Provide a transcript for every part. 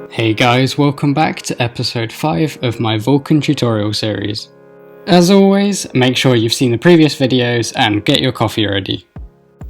Hey guys, welcome back to episode 5 of my Vulkan tutorial series. As always, make sure you've seen the previous videos and get your coffee ready.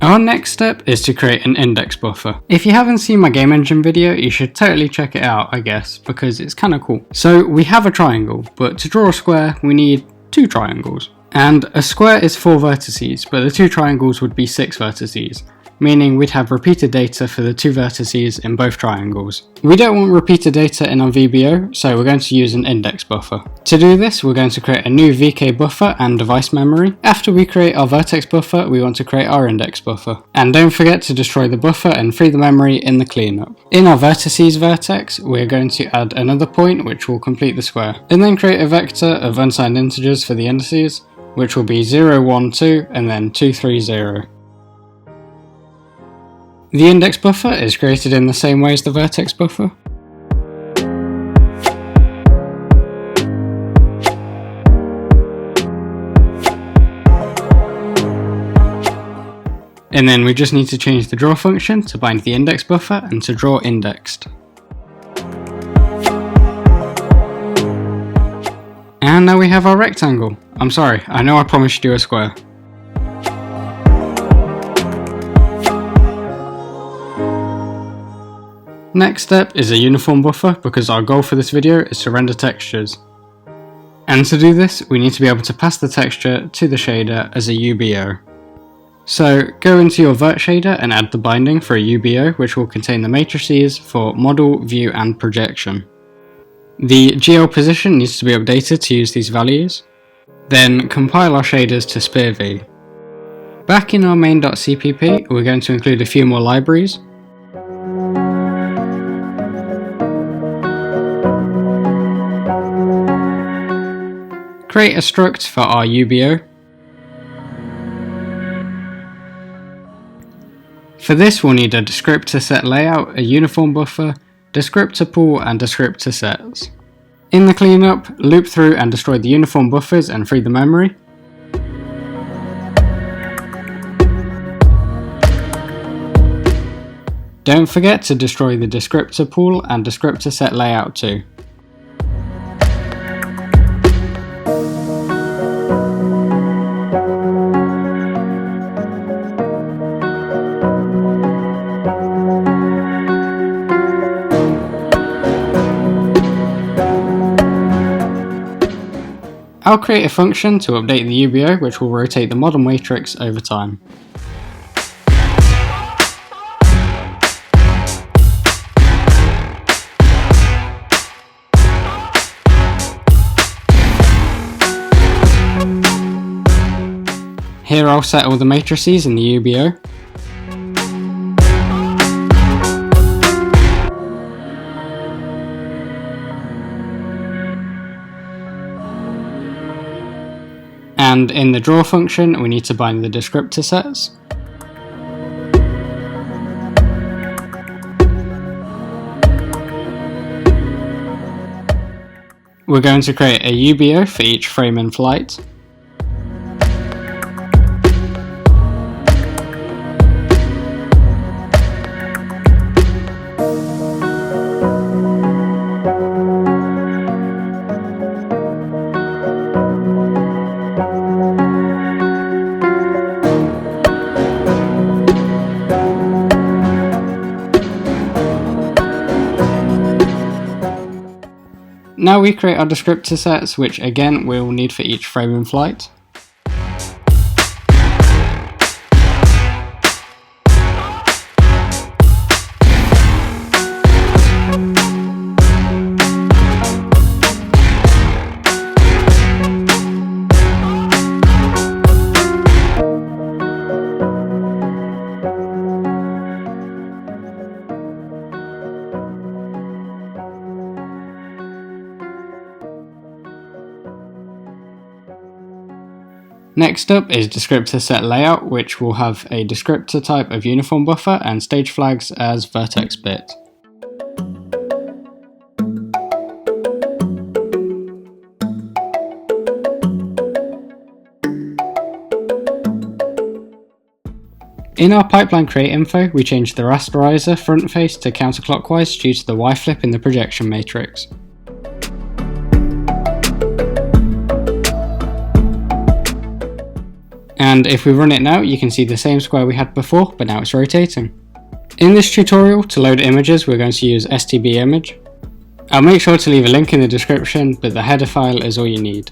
Our next step is to create an index buffer. If you haven't seen my game engine video, you should totally check it out, I guess, because it's kinda cool. So we have a triangle, but to draw a square we need 2 triangles. And a square is 4 vertices, but the 2 triangles would be 6 vertices, meaning we'd have repeated data for the 2 vertices in both triangles. We don't want repeated data in our VBO, so we're going to use an index buffer. To do this, we're going to create a new VK buffer and device memory. After we create our vertex buffer, we want to create our index buffer. And don't forget to destroy the buffer and free the memory in the cleanup. In our vertices vertex, we're going to add another point which will complete the square. And then create a vector of unsigned integers for the indices, which will be 0, 1, 2, and then 2, 3, 0. The index buffer is created in the same way as the vertex buffer. And then we just need to change the draw function to bind the index buffer and to draw indexed. And now we have our rectangle. I'm sorry, I know I promised you a square. Next step is a uniform buffer, because our goal for this video is to render textures. And to do this, we need to be able to pass the texture to the shader as a UBO. So go into your vert shader and add the binding for a UBO, which will contain the matrices for model, view and projection. The GL position needs to be updated to use these values. Then compile our shaders to SpearV. Back in our main.cpp, we're going to include a few more libraries. Create a struct for our UBO. For this we'll need a descriptor set layout, a uniform buffer, descriptor pool and descriptor sets. In the cleanup, loop through and destroy the uniform buffers and free the memory. Don't forget to destroy the descriptor pool and descriptor set layout too. I'll create a function to update the UBO which will rotate the model matrix over time. Here I'll set all the matrices in the UBO. And in the draw function, we need to bind the descriptor sets. We're going to create a UBO for each frame in flight. Now we create our descriptor sets, which again we'll need for each frame in flight. Next up is descriptor set layout, which will have a descriptor type of uniform buffer and stage flags as vertex bit. In our pipeline create info, we changed the rasterizer front face to counterclockwise due to the Y-flip in the projection matrix. And if we run it now, you can see the same square we had before, but now it's rotating. In this tutorial, to load images, we're going to use stb image. I'll make sure to leave a link in the description, but the header file is all you need.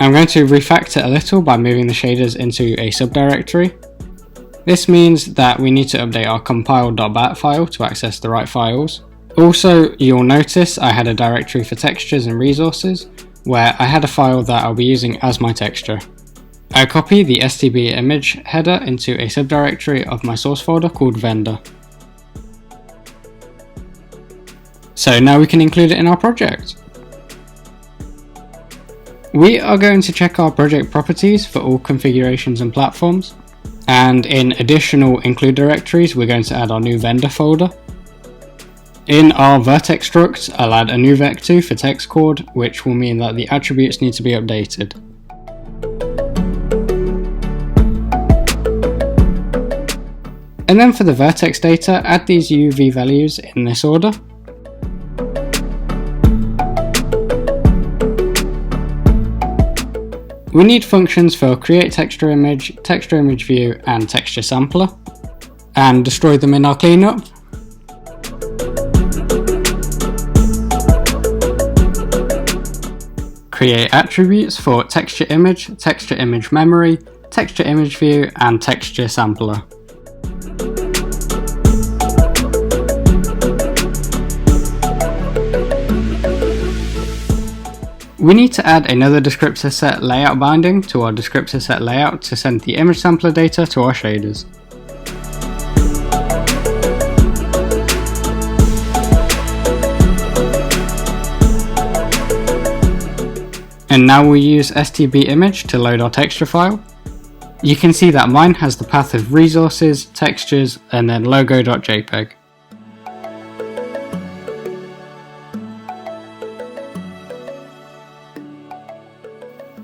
I'm going to refactor a little by moving the shaders into a subdirectory. This means that we need to update our compile.bat file to access the right files. Also, you'll notice I had a directory for textures and resources, where I had a file that I'll be using as my texture. I copy the stb image header into a subdirectory of my source folder called vendor. So now we can include it in our project. We are going to check our project properties for all configurations and platforms. And in additional include directories, we're going to add our new vendor folder. In our vertex struct, I'll add a new vec2 for text chord, which will mean that the attributes need to be updated. And then for the vertex data, add these UV values in this order. We need functions for create texture image view, and texture sampler, and destroy them in our cleanup. Create attributes for texture image memory, texture image view, and texture sampler. We need to add another descriptor set layout binding to our descriptor set layout to send the image sampler data to our shaders. And now we use stb image to load our texture file. You can see that mine has the path of resources, textures, and then logo.jpg.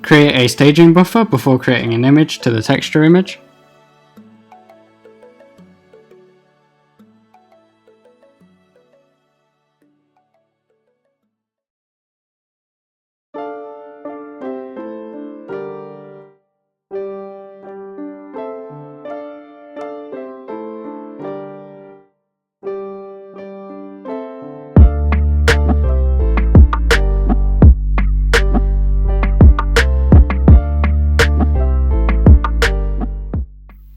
Create a staging buffer before creating an image to the texture image.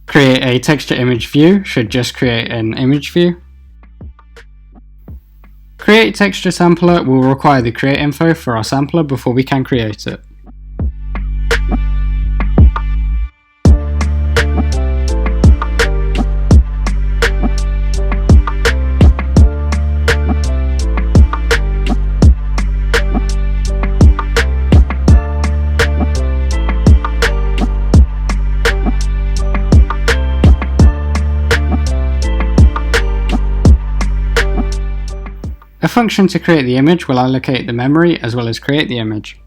Create a texture image view should just create an image view. Create texture sampler will require the create info for our sampler before we can create it. A function to create the image will allocate the memory as well as create the image.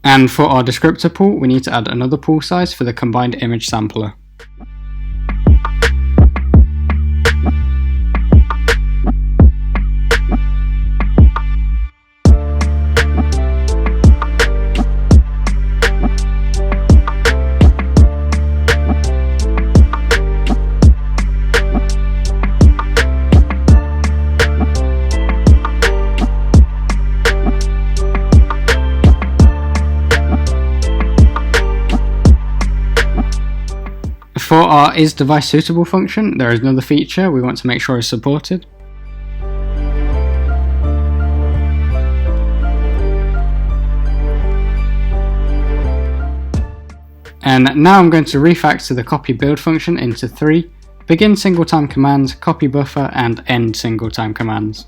And for our descriptor pool, we need to add another pool size for the combined image sampler. For our isDeviceSuitable function, there is another feature we want to make sure is supported. And now I'm going to refactor the copy build function into 3, begin single time commands, copy buffer, and end single time commands.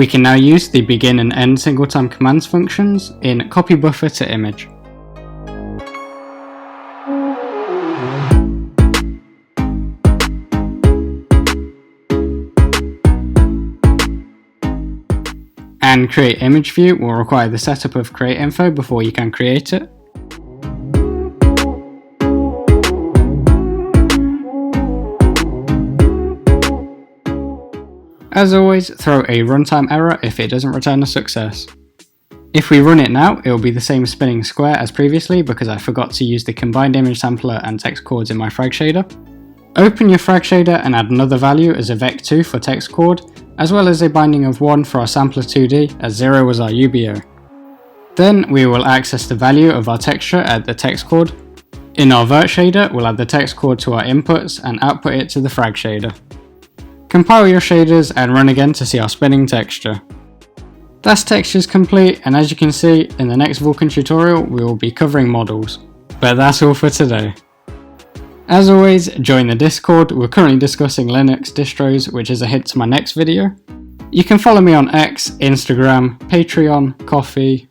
We can now use the begin and end single time commands functions in copy buffer to image. And create image view will require the setup of create info before you can create it. As always, throw a runtime error if it doesn't return a success. If we run it now, it will be the same spinning square as previously because I forgot to use the combined image sampler and text chords in my frag shader. Open your frag shader and add another value as a vec2 for text chord, as well as a binding of 1 for our sampler 2D as 0 was our UBO. Then we will access the value of our texture at the text chord. In our vert shader, we'll add the text chord to our inputs and output it to the frag shader. Compile your shaders and run again to see our spinning texture. That's textures complete, and as you can see, in the next Vulkan tutorial we will be covering models. But that's all for today. As always, join the Discord. We're currently discussing Linux distros, which is a hint to my next video. You can follow me on X, Instagram, Patreon, Ko-fi.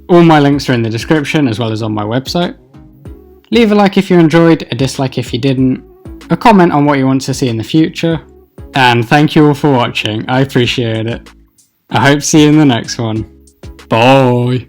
All my links are in the description as well as on my website. Leave a like if you enjoyed, a dislike if you didn't, a comment on what you want to see in the future. And thank you all for watching, I appreciate it. I hope to see you in the next one. Bye!